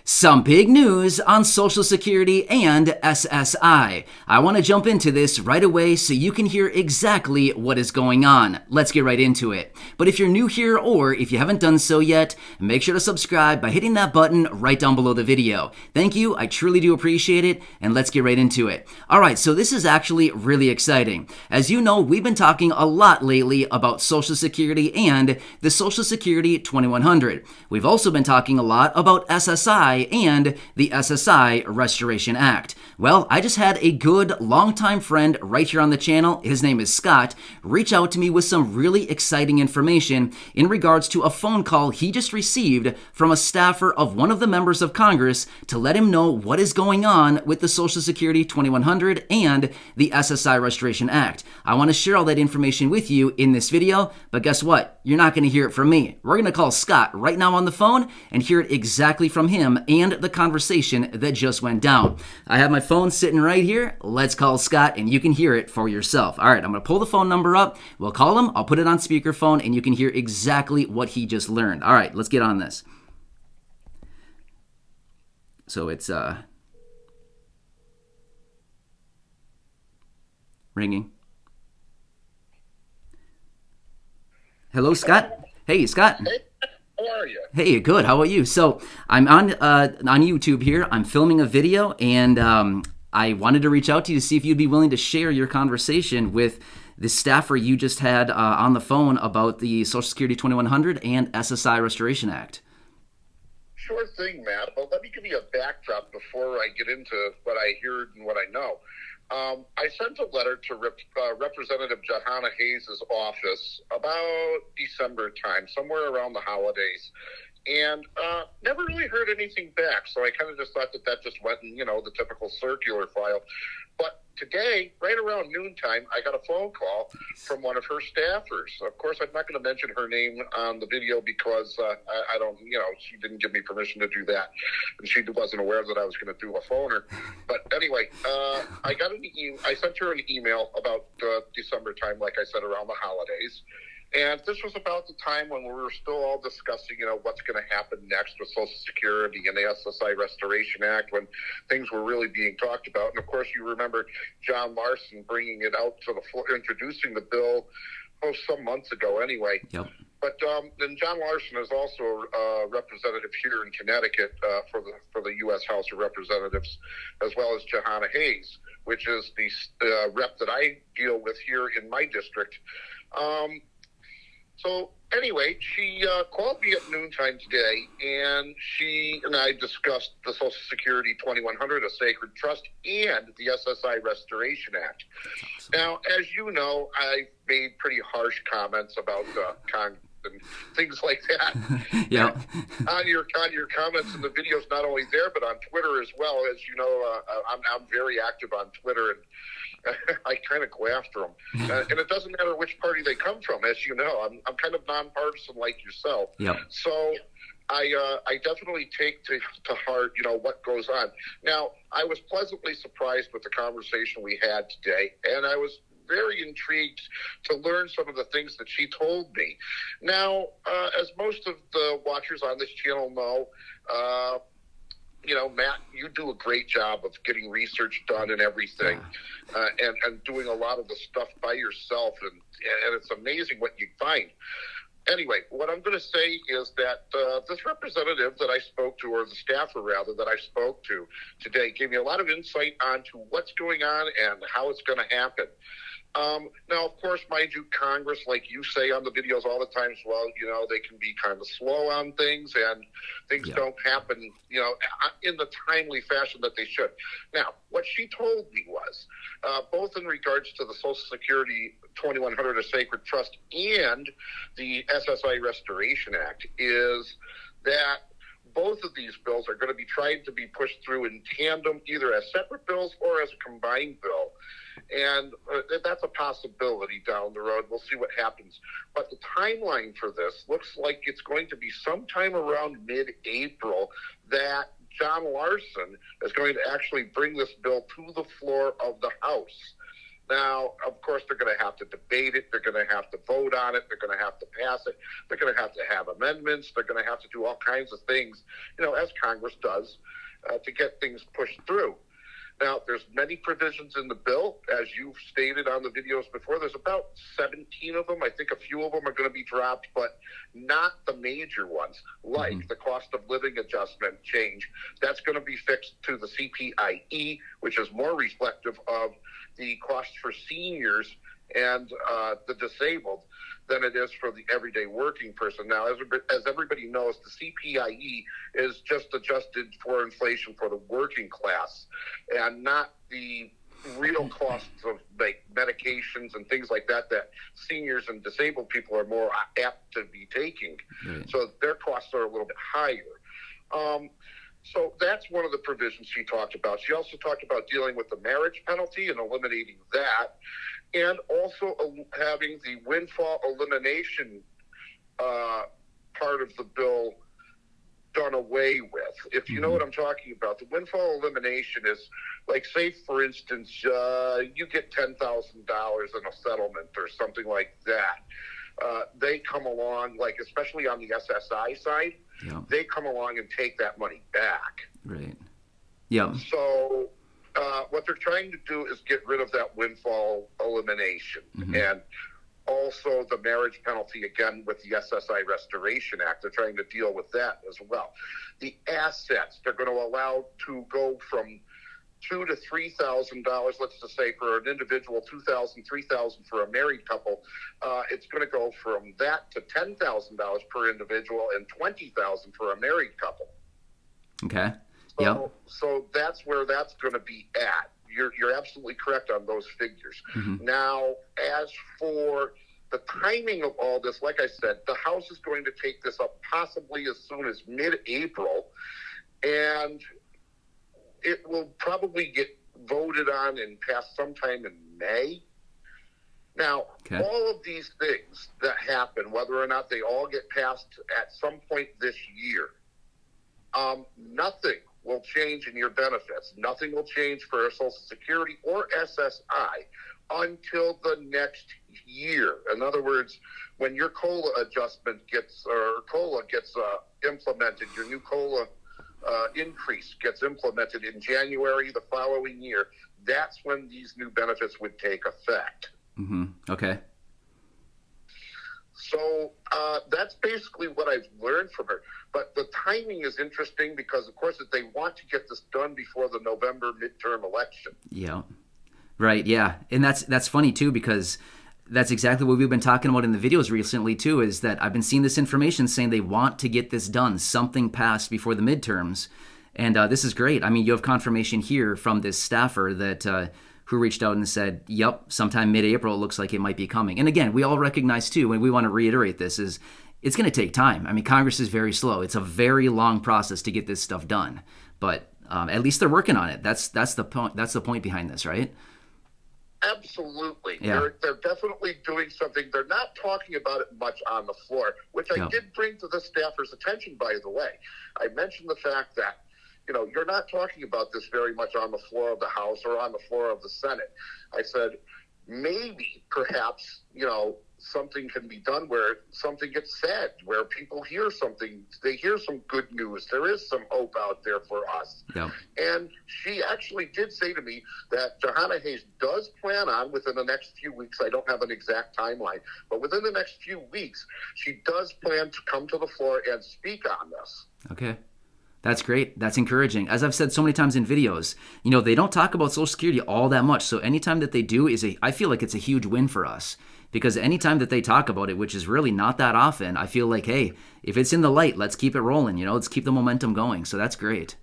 Some big news on Social Security and SSI. I want to jump into this right away so you can hear exactly what is going on. Let's get right into it. But if you're new here or if you haven't done so yet, make sure to subscribe by hitting that button right down below the video. Thank you, I truly do appreciate it, and let's get right into it. Alright, so this is actually really exciting. As you know, we've been talking a lot lately about Social Security and the Social Security 2100. We've also been talking a lot about SSI and the SSI Restoration Act. Well, I just had a good longtime friend right here on the channel, his name is Scott, reach out to me with some really exciting information in regards to a phone call he just received from a staffer of one of the members of Congress to let him know what is going on with the Social Security 2100 and the SSI Restoration Act. I want to share all that information with you in this video, but guess what? You're not going to hear it from me. We're going to call Scott right now on the phone and hear it exactly from him and the conversation that just went down. I have my phone sitting right here. Let's call Scott and you can hear it for yourself. All right, I'm going to pull the phone number up. We'll call him. I'll put it on speakerphone and you can hear exactly what he just learned. All right, let's get on this. So it's ringing. Hello, Scott. Hey, Scott. Hey, how are you? Hey, good. How are you? So I'm on YouTube here. I'm filming a video, and I wanted to reach out to you to see if you'd be willing to share your conversation with the staffer you just had on the phone about the Social Security 2100 and SSI Restoration Act. Sure thing, Matt. Well, let me give you a backdrop before I get into what I heard and what I know. I sent a letter to Representative Johanna Hayes' office about December time, somewhere around the holidays, and never really heard anything back. So I kind of just thought that just went in, the typical circular file. But today, right around noontime, I got a phone call from one of her staffers. Of course, I'm not going to mention her name on the video because I don't, she didn't give me permission to do that. And she wasn't aware that I was going to do a phoner. But anyway, I sent her an email about December time, like I said, around the holidays. And this was about the time when we were still all discussing, what's going to happen next with Social Security and the SSI Restoration Act, when things were really being talked about. And of course, you remember John Larson bringing it out to the floor, introducing the bill, some months ago anyway. Yep. But then John Larson is also a representative here in Connecticut for the U.S. House of Representatives, as well as Johanna Hayes, which is the rep that I deal with here in my district. So anyway, she called me at noontime today, and she and I discussed the Social Security 2100, a sacred trust, and the SSI Restoration Act. Awesome. Now, as you know, I've made pretty harsh comments about Congress and things like that. Yeah. On your comments in the videos, not only there, but on Twitter as well. As you know, I'm very active on Twitter, and I kind of go after them. And it doesn't matter which party they come from, as you know. I'm kind of nonpartisan like yourself. Yep. So I definitely take to heart, what goes on. Now, I was pleasantly surprised with the conversation we had today, and I was very intrigued to learn some of the things that she told me. Now, as most of the watchers on this channel know, Matt, you do a great job of getting research done and everything, and doing a lot of the stuff by yourself, and it's amazing what you find. Anyway, what I'm going to say is that this representative that I spoke to, or the staffer rather, that I spoke to today, gave me a lot of insight onto what's going on and how it's going to happen. Now, of course, mind you, Congress, like you say on the videos all the time as well, they can be kind of slow on things, and things don't happen, in the timely fashion that they should. Now, what she told me was, both in regards to the Social Security 2100, a sacred trust, and the SSI Restoration Act, is that both of these bills are going to be trying to be pushed through in tandem, either as separate bills or as a combined bill. And that's a possibility down the road. We'll see what happens. But the timeline for this looks like it's going to be sometime around mid-April that John Larson is going to actually bring this bill to the floor of the House. Now, of course, they're going to have to debate it. They're going to have to vote on it. They're going to have to pass it. They're going to have amendments. They're going to have to do all kinds of things, as Congress does, to get things pushed through. Now, there's many provisions in the bill, as you've stated on the videos before. There's about 17 of them. I think a few of them are going to be dropped, but not the major ones, like the cost of living adjustment change. That's going to be fixed to the CPIE, which is more reflective of the cost for seniors and the disabled than it is for the everyday working person. Now, as everybody knows, the CPIE is just adjusted for inflation for the working class and not the real costs of medications and things like that seniors and disabled people are more apt to be taking. Right. So their costs are a little bit higher. So that's one of the provisions she talked about. She also talked about dealing with the marriage penalty and eliminating that, and also having the windfall elimination part of the bill done away with. If you know what I'm talking about, the windfall elimination is like, say, for instance, you get $10,000 in a settlement or something like that. They come along, like especially on the SSI side, they come along and take that money back. Right. Yeah. So what they're trying to do is get rid of that windfall elimination. And also the marriage penalty, again, with the SSI Restoration Act. They're trying to deal with that as well. The assets, they're going to allow to go from $2,000 to $3,000, let's just say for an individual, $2,000, $3,000 for a married couple. It's going to go from that to $10,000 per individual and $20,000 for a married couple. Okay. So that's where that's going to be at. You're absolutely correct on those figures. Now, as for the timing of all this, like I said, the House is going to take this up possibly as soon as mid-April, and it will probably get voted on and passed sometime in May. Now, all of these things that happen, whether or not they all get passed at some point this year, nothing will change in your benefits. Nothing will change for Social Security or SSI until the next year. In other words, when your COLA adjustment gets implemented, your new COLA increase gets implemented in January the following year, that's when these new benefits would take effect. Okay. So that's basically what I've learned from her. But the timing is interesting because, of course, they want to get this done before the November midterm election. Yeah. Right, yeah. And that's funny, too, because that's exactly what we've been talking about in the videos recently, too, is that I've been seeing this information saying they want to get this done, something passed before the midterms. And this is great. I mean, you have confirmation here from this staffer that who reached out and said, yep, sometime mid-April, it looks like it might be coming. And again, we all recognize, too, and we want to reiterate this, is it's going to take time. I mean, Congress is very slow. It's a very long process to get this stuff done. But at least they're working on it. That's the point. That's the point behind this, right? Absolutely. Yeah. They're definitely doing something. They're not talking about it much on the floor, which I did bring to the staffer's attention, by the way. I mentioned the fact that, you're not talking about this very much on the floor of the House or on the floor of the Senate. I said, maybe, perhaps, something can be done where something gets said, where people hear something, they hear some good news. There is some hope out there for us. Yeah. And she actually did say to me that Jahana Hayes does plan on, within the next few weeks, I don't have an exact timeline, but within the next few weeks, she does plan to come to the floor and speak on this. Okay. That's great. That's encouraging. As I've said so many times in videos, they don't talk about Social Security all that much. So anytime that they do I feel like it's a huge win for us, because anytime that they talk about it, which is really not that often, I feel like, hey, if it's in the light, let's keep it rolling. Let's keep the momentum going. So that's great.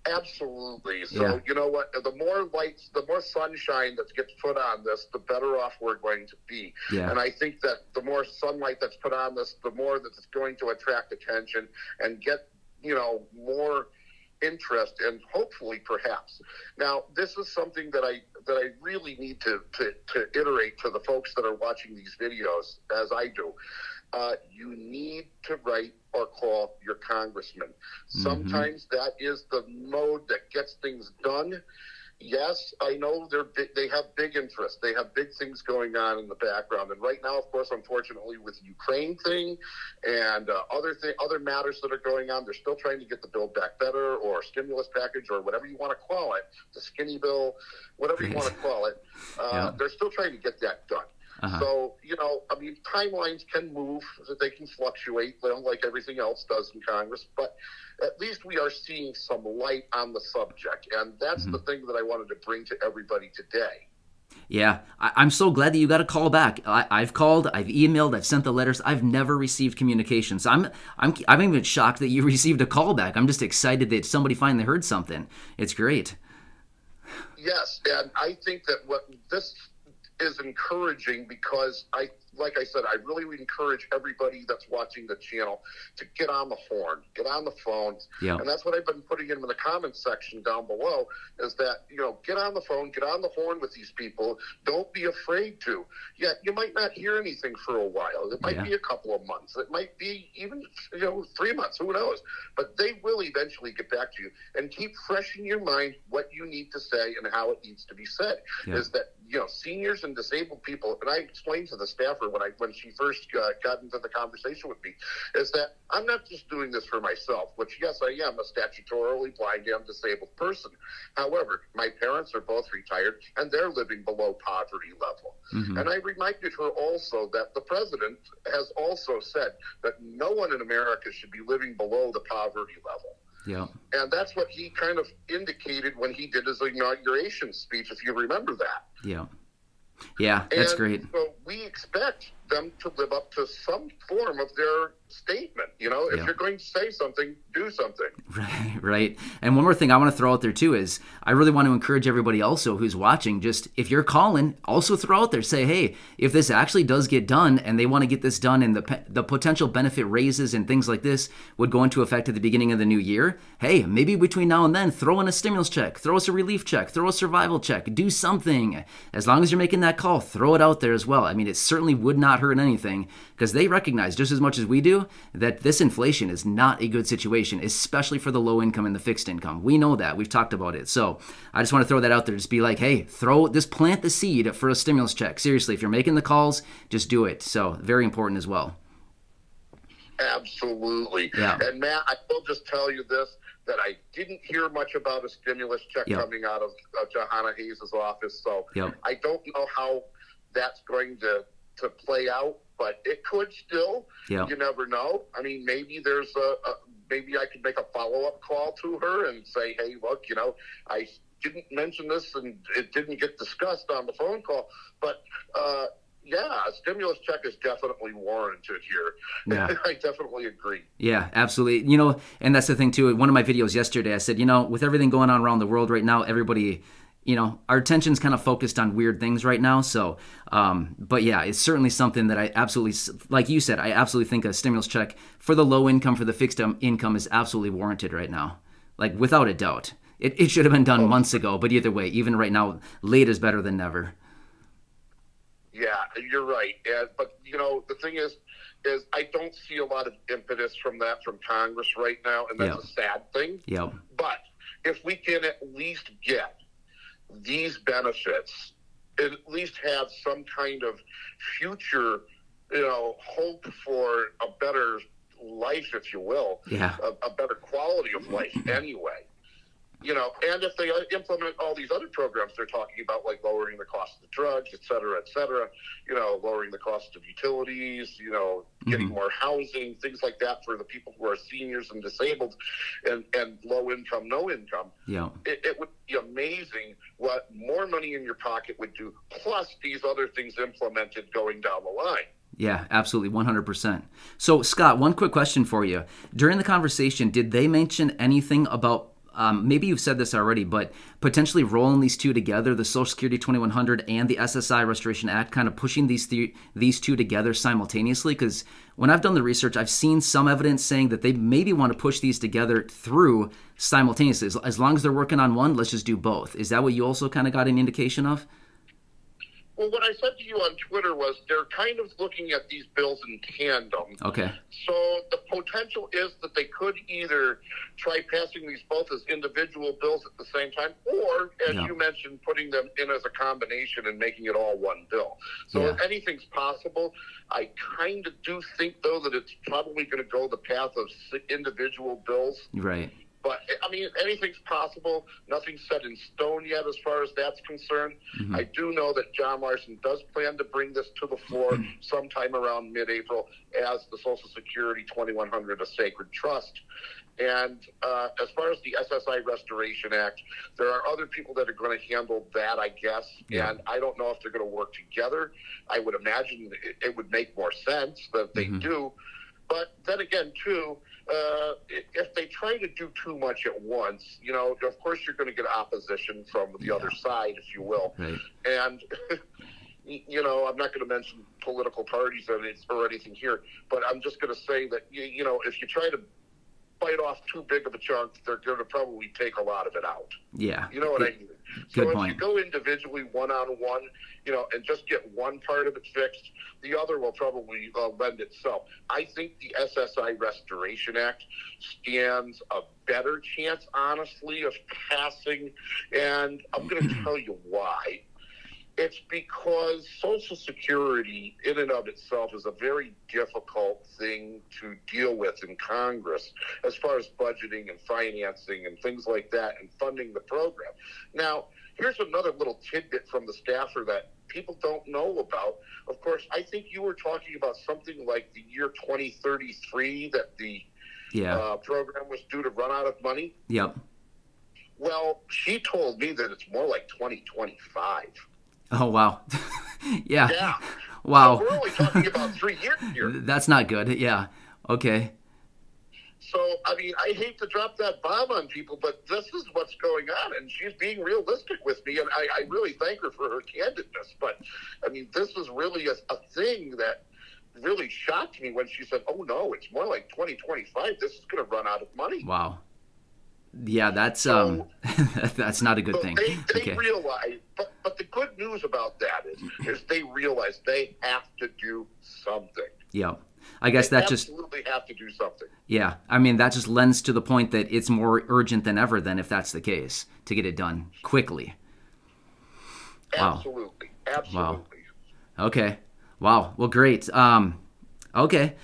Absolutely. So you know what? The more lights, the more sunshine that gets put on this, the better off we're going to be. Yeah. And I think that the more sunlight that's put on this, the more that it's going to attract attention and get more interest, and hopefully, perhaps. Now, this is something that I really need to iterate to the folks that are watching these videos, as I do. You need to write or call your congressman. Sometimes that is the mode that gets things done. Yes, I know they have big interests. They have big things going on in the background. And right now, of course, unfortunately, with the Ukraine thing and other matters that are going on, they're still trying to get the Build Back Better or stimulus package or whatever you want to call it, the skinny bill, whatever you want to call it. They're still trying to get that done. So, I mean, timelines can move, they can fluctuate, like everything else does in Congress, but at least we are seeing some light on the subject, and that's the thing that I wanted to bring to everybody today. Yeah, I'm so glad that you got a call back. I've called, I've emailed, I've sent the letters. I've never received communication. So I'm even shocked that you received a call back. I'm just excited that somebody finally heard something. It's great. Yes, and I think that what this is encouraging, because like I said, I really would encourage everybody that's watching the channel to get on the horn, get on the phone. Yeah. And that's what I've been putting in the comments section down below, is that, get on the phone, get on the horn with these people. Don't be afraid to. Yeah, you might not hear anything for a while. It might be a couple of months. It might be even, 3 months. Who knows? But they will eventually get back to you. And keep fresh in your mind what you need to say and how it needs to be said. Yeah. Is that, seniors and disabled people, and I explained to the staffer when she first got into the conversation with me, is that I'm not just doing this for myself, which, yes, I am a statutorily blind and disabled person. However, my parents are both retired, and they're living below poverty level. And I reminded her also that the president has also said that no one in America should be living below the poverty level. Yeah. And that's what he kind of indicated when he did his inauguration speech, if you remember that. Yeah. Yeah, that's great. So we expect them to live up to some form of their statement. If you're going to say something, do something. Right. And one more thing I want to throw out there too is I really want to encourage everybody also who's watching, just if you're calling, also throw out there, say, hey, if this actually does get done and they want to get this done and the potential benefit raises and things like this would go into effect at the beginning of the new year, hey, maybe between now and then, throw in a stimulus check, throw us a relief check, throw a survival check, do something. As long as you're making that call, throw it out there as well. I mean, it certainly would not hurt anything, because they recognize just as much as we do that this inflation is not a good situation, especially for the low income and the fixed income. We know that. We've talked about it. So I just want to throw that out there. Just be like, hey, plant the seed for a stimulus check. Seriously, if you're making the calls, just do it. So very important as well. Absolutely. Yeah. And Matt, I will just tell you this, that I didn't hear much about a stimulus check coming out of Johanna Hayes' office. So I don't know how that's going to play out, but it could still. Yeah. You never know. I mean, maybe there's maybe I could make a follow-up call to her and say, hey, look, I didn't mention this and it didn't get discussed on the phone call, but a stimulus check is definitely warranted here. Yeah. I definitely agree. Yeah, absolutely. And that's the thing too. One of my videos yesterday, I said, with everything going on around the world right now, everybody, our attention's kind of focused on weird things right now. So, but yeah, it's certainly something that I absolutely, like you said, I absolutely think a stimulus check for the low income, for the fixed income is absolutely warranted right now. Like, without a doubt. It should have been done months ago, but either way, even right now, late is better than never. Yeah, you're right. But, the thing is I don't see a lot of impetus from Congress right now, and that's a sad thing. Yeah. But if we can at least get these benefits, at least have some kind of future, hope for a better life, if you will, a better quality of life anyway. And if they implement all these other programs they're talking about, like lowering the cost of the drugs, et cetera, lowering the cost of utilities, getting more housing, things like that for the people who are seniors and disabled and low income, no income. Yeah. It would be amazing what more money in your pocket would do, plus these other things implemented going down the line. Yeah, absolutely, 100%. So, Scott, one quick question for you. During the conversation, did they mention anything about maybe you've said this already, but potentially rolling these two together, the Social Security 2100 and the SSI Restoration Act, kind of pushing these two together simultaneously? Because when I've done the research, I've seen some evidence saying that they maybe want to push these together through simultaneously. As long as they're working on one, let's just do both. Is that what you also kind of got an indication of? Well, what I said to you on Twitter was they're kind of looking at these bills in tandem. Okay. So the potential is that they could either try passing these both as individual bills at the same time, or, as you mentioned, putting them in as a combination and making it all one bill. So anything's possible. I kind of do think, though, that it's probably going to go the path of individual bills. Right. But, I mean, anything's possible. Nothing's set in stone yet as far as that's concerned. Mm-hmm. I do know that John Larson does plan to bring this to the floor sometime around mid-April as the Social Security 2100, a sacred trust. And as far as the SSI Restoration Act, there are other people that are going to handle that, I guess. Yeah. And I don't know if they're going to work together. I would imagine it would make more sense that they do. But then again, too, if they try to do too much at once, you know, of course you're going to get opposition from the other side, if you will. Right. And, you know, I'm not going to mention political parties or anything here, but I'm just going to say that, you know, if you try to bite off too big of a chunk, they're going to probably take a lot of it out. Yeah. You know what I mean? So if you go individually, one-on-one, you know, and just get one part of it fixed, the other will probably lend itself. I think the SSI Restoration Act stands a better chance, honestly, of passing, and I'm going to tell you why. It's because Social Security in and of itself is a very difficult thing to deal with in Congress as far as budgeting and financing and things like that and funding the program. Now, here's another little tidbit from the staffer that people don't know about. Of course, I think you were talking about something like the year 2033 that the program was due to run out of money. Yep. Well, she told me that it's more like 2025. Oh, wow. Yeah. Wow. So we're only talking about 3 years here. That's not good. Yeah. Okay. So, I mean, I hate to drop that bomb on people, but this is what's going on, and she's being realistic with me, and I really thank her for her candidness. But, I mean, this is really a thing that really shocked me when she said, oh, no, it's more like 2025. This is going to run out of money. Wow. Yeah, that's that's not a good thing. They realize, but the good news about that is they realize they have to do something. Yeah, I guess that just absolutely have to do something. Yeah, I mean that just lends to the point that it's more urgent than ever. Then, if that's the case, to get it done quickly. Absolutely, absolutely. Wow. Okay. Wow. Well, great. Okay.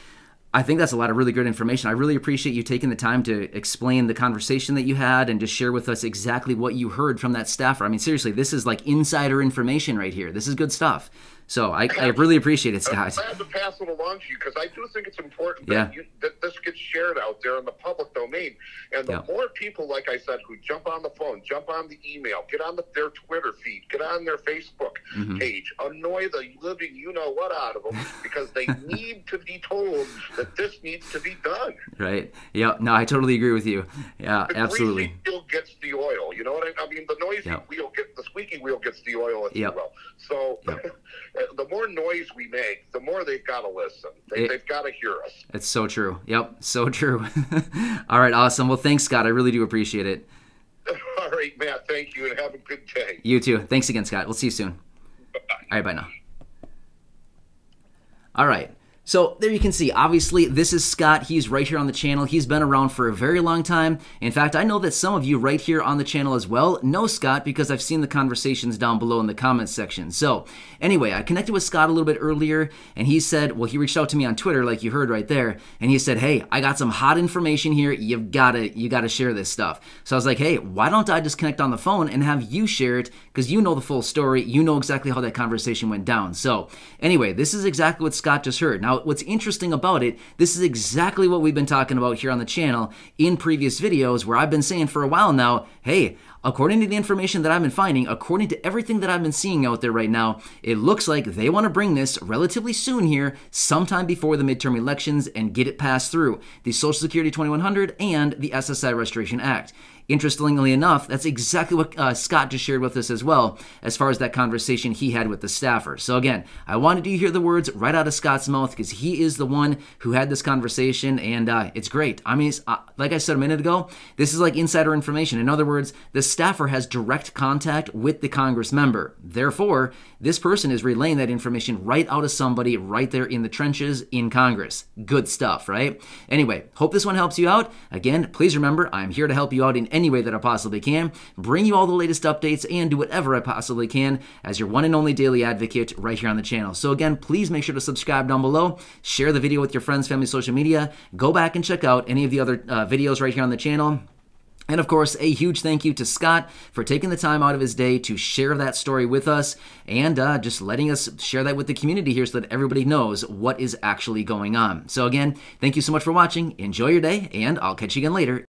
I think that's a lot of really good information. I really appreciate you taking the time to explain the conversation that you had and to share with us exactly what you heard from that staffer. I mean, seriously, this is like insider information right here. This is good stuff. So I really appreciate it, Scott. I'm glad to pass it along to you because I do think it's important that this gets shared out there in the public domain. And the more people, like I said, who jump on the phone, jump on the email, get on their Twitter feed, get on their Facebook page, annoy the living you-know-what out of them because they need to be told that this needs to be done. Right. Yeah. No, I totally agree with you. Yeah, absolutely. The greasy wheel gets the oil. You know what I mean? The noisy wheel the squeaky wheel gets the oil, if you will. So the more noise we make, the more they've got to listen. They've got to hear us. It's so true. Yep, so true. All right, awesome. Well, thanks, Scott. I really do appreciate it. All right, Matt. Thank you, and have a good day. You too. Thanks again, Scott. We'll see you soon. Bye-bye. All right, bye now. All right. So there you can see, obviously, this is Scott. He's right here on the channel. He's been around for a very long time. In fact, I know that some of you right here on the channel as well know Scott because I've seen the conversations down below in the comments section. So anyway, I connected with Scott a little bit earlier, and he said, well, he reached out to me on Twitter like you heard right there, and he said, hey, I got some hot information here. You gotta share this stuff. So I was like, hey, why don't I just connect on the phone and have you share it because you know the full story. You know exactly how that conversation went down. So anyway, this is exactly what Scott just heard. Now, what's interesting about it, this is exactly what we've been talking about here on the channel in previous videos where I've been saying for a while now, hey, according to the information that I've been finding, according to everything that I've been seeing out there right now, it looks like they want to bring this relatively soon here, sometime before the midterm elections and get it passed through, the Social Security 2100 and the SSI Restoration Act. Interestingly enough, that's exactly what Scott just shared with us as well, as far as that conversation he had with the staffer. So again, I wanted you to hear the words right out of Scott's mouth because he is the one who had this conversation, and it's great. I mean, like I said a minute ago, this is like insider information. In other words, the staffer has direct contact with the Congress member. Therefore, this person is relaying that information right out of somebody right there in the trenches in Congress. Good stuff, right? Anyway, hope this one helps you out. Again, please remember, I'm here to help you out in any way that I possibly can, bring you all the latest updates, and do whatever I possibly can as your one and only daily advocate right here on the channel. So again, please make sure to subscribe down below, share the video with your friends, family, social media, go back and check out any of the other videos right here on the channel. And of course, a huge thank you to Scott for taking the time out of his day to share that story with us and just letting us share that with the community here so that everybody knows what is actually going on. So again, thank you so much for watching. Enjoy your day, and I'll catch you again later.